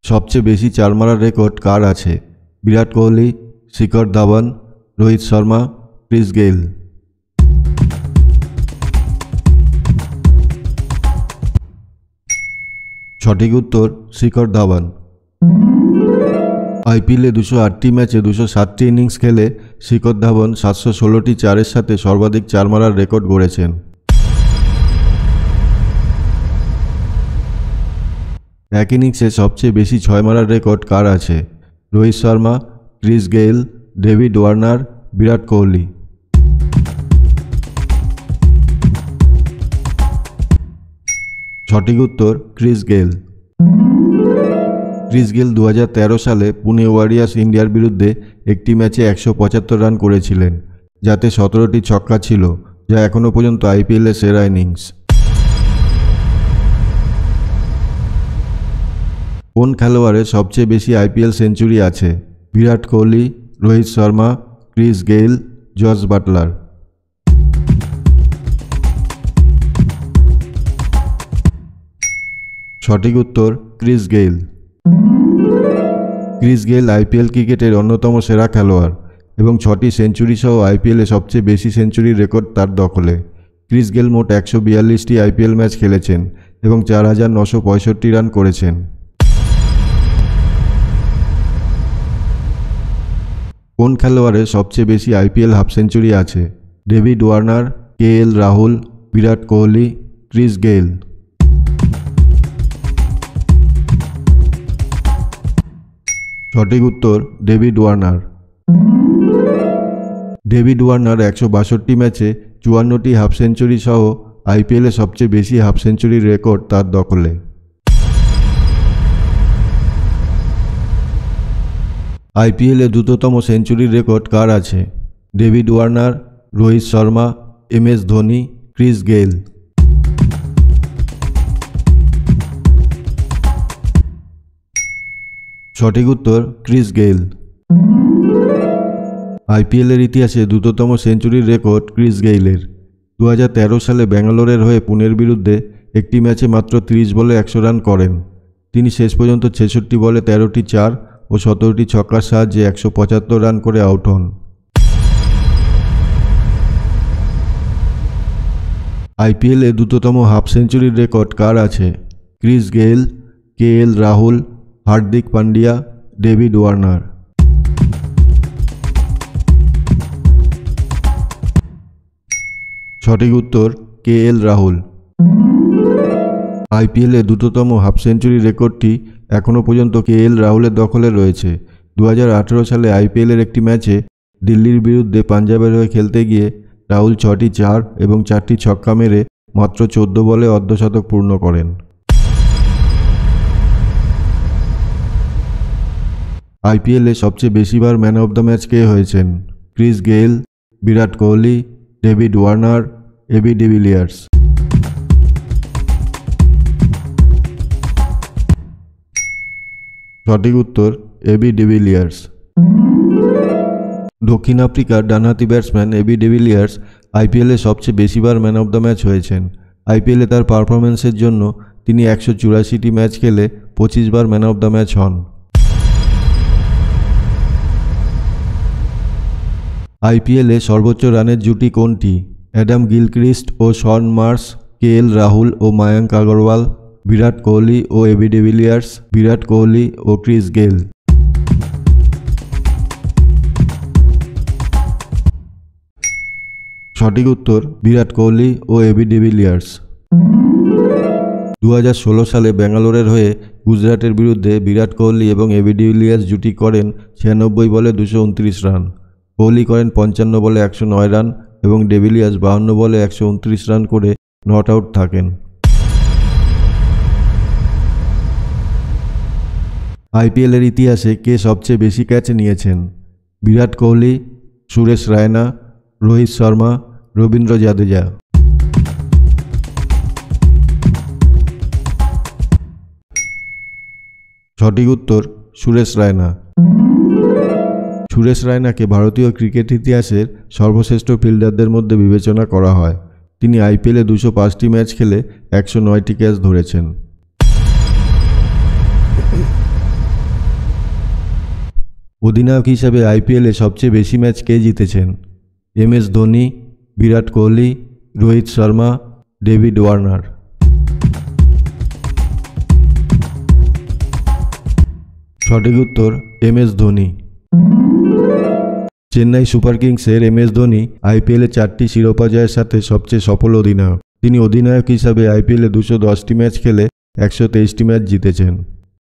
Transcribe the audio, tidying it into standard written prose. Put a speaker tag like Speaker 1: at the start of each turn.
Speaker 1: সবচেয়ে বেশি চার মারার রেকর্ড কার আছে? Virat Kohli, Shikhar Dhawan, Rohit Sharma, Chris Gayle. সঠিক উত্তর শিখর ধাওয়ান। আইপিএলে 208টি ম্যাচে 207টি ইনিংস খেলে শিখর ধাওয়ান 716টি চারের সাথে সর্বাধিক চার মারার রেকর্ড গড়েছেন। এক ইনিংসে সবচেয়ে বেশি ছয় মারার রেকর্ড কার আছে? Rohit Sharma, Chris Gayle, David Warner, Virat Kohli. সঠিক উত্তর ক্রিস গেইল। ক্রিস গেইল 2013 সালে পুনে ওয়ারিয়র্স ইন্ডিয়ার বিরুদ্ধে একটি ম্যাচে 175 রান করেছিলেন, যাতে 17টি ছক্কা ছিল, যা এখনও পর্যন্ত আইপিএলের সেরা ইনিংস। কোন খেলোয়াড়ের সবচেয়ে বেশি আইপিএল সেঞ্চুরি আছে? Virat Kohli, Rohit Sharma, Chris Gayle, Jos Buttler. সঠিক উত্তর Chris Gayle. Chris Gayle IPL ক্রিকেটের অন্যতম সেরা খেলোয়াড় এবং 6টি সেঞ্চুরি সহ আইপিএলে সবচেয়ে বেশি সেঞ্চুরির রেকর্ড তার দখলে। ক্রিস গেইল মোট 142টি আইপিএল ম্যাচ খেলেছেন এবং 4965 রান করেছেন। কোন খেলোয়াড়ের সবচেয়ে বেশি আইপিএল হাফ সেঞ্চুরি আছে? David Warner, KL Rahul, Virat Kohli, Chris Gayle. সঠিক উত্তর ডেভিড ওয়ার্নার। ডেভিড ওয়ার্নার 162টি ম্যাচে 54টি হাফ সেঞ্চুরি সহ আইপিএলে সবচেয়ে বেশি হাফ সেঞ্চুরির রেকর্ড তার দখলে। আইপিএলে দ্রুততম সেঞ্চুরির রেকর্ড কার আছে? David Warner, Rohit Sharma, MS Dhoni, Chris Gayle. সঠিক উত্তর ক্রিস গেইল। আইপিএলের ইতিহাসে দ্রুততম সেঞ্চুরির রেকর্ড ক্রিস গেইলের। 2013 সালে ব্যাঙ্গালোরের হয়ে পুনের বিরুদ্ধে একটি ম্যাচে মাত্র 30 বলে 100 রান করেন। তিনি শেষ পর্যন্ত 66 বলে 13টি চার ও 17টি ছক্কার সাহায্যে 175 রান করে আউট হন। আইপিএলে দ্রুততম হাফ সেঞ্চুরির রেকর্ড কার আছে? Chris Gayle, KL Rahul, Hardik Pandya, David Warner. সঠিক উত্তর কেএল রাহুল। আইপিএলে দ্রুততম হাফ সেঞ্চুরি রেকর্ডটি এখনও পর্যন্ত কেএল রাহুলের দখলে রয়েছে। 2018 সালে আইপিএলের একটি ম্যাচে দিল্লির বিরুদ্ধে পাঞ্জাবের হয়ে খেলতে গিয়ে রাহুল 6টি চার এবং 4টি ছক্কা মেরে মাত্র 14 বলে অর্ধশতক পূর্ণ করেন। আইপিএলে সবচেয়ে বেশিবার ম্যান অব দ্য ম্যাচ কে হয়েছেন? Chris Gayle, Virat Kohli, David Warner, AB de Villiers. সঠিক উত্তর এবি ডিভিলিয়ার্স। দক্ষিণ আফ্রিকার ডানহাতি ব্যাটসম্যান এবি ডিভিলিয়ার্স আইপিএলে সবচেয়ে বেশিবার ম্যান অব দ্য ম্যাচ হয়েছেন। আইপিএলে তার পারফরম্যান্সের জন্য তিনি 184টি ম্যাচ খেলে 25 বার ম্যান অব দ্য ম্যাচ হন। আইপিএলে সর্বোচ্চ রানের জুটি কোনটি? অ্যাডাম গিলক্রিস্ট ও শন মার্শ, কেএল রাহুল ও মায়াঙ্ক আগরওয়াল, বিরাট কোহলি ও এবি ডিভিলিয়ার্স, বিরাট কোহলি ও ক্রিস গেইল। সঠিক উত্তর বিরাট কোহলি ও এবি ডিভিলিয়ার্স। 2016 সালে ব্যাঙ্গালোরের হয়ে গুজরাটের বিরুদ্ধে বিরাট কোহলি এবং এবি ডিভিলিয়ার্স জুটি করেন 96 বলে 229 রান। কোহলি করেন 55 বলে 109 রান এবং ডিভিলিয়ার্স 52 বলে 129 রান করে নট আউট থাকেন। আইপিএলের ইতিহাসে কে সবচেয়ে বেশি ক্যাচ নিয়েছেন? বিরাট কোহলি, সুরেশ রায়না, রোহিত শর্মা, রবীন্দ্র জাদেজা। সঠিক উত্তর সুরেশ রায়না। সুরেশ রায়নাকে ভারতীয় ক্রিকেট ইতিহাসের সর্বশ্রেষ্ঠ ফিল্ডারদের মধ্যে বিবেচনা করা হয়। তিনি আইপিএলে 205টি ম্যাচ খেলে 109টি ক্যাচ ধরেছেন। অধিনায়ক হিসাবে আইপিএলে সবচেয়ে বেশি ম্যাচ কে জিতেছেন? MS Dhoni, Virat Kohli, Rohit Sharma, David Warner. সঠিক উত্তর MS ধোনি। চেন্নাই সুপার কিংসের MS ধোনি আইপিএলে 4টি শিরোপা জয়ের সাথে সবচেয়ে সফল অধিনায়ক। তিনি অধিনায়ক হিসাবে আইপিএলে 210টি ম্যাচ খেলে 123টি ম্যাচ জিতেছেন।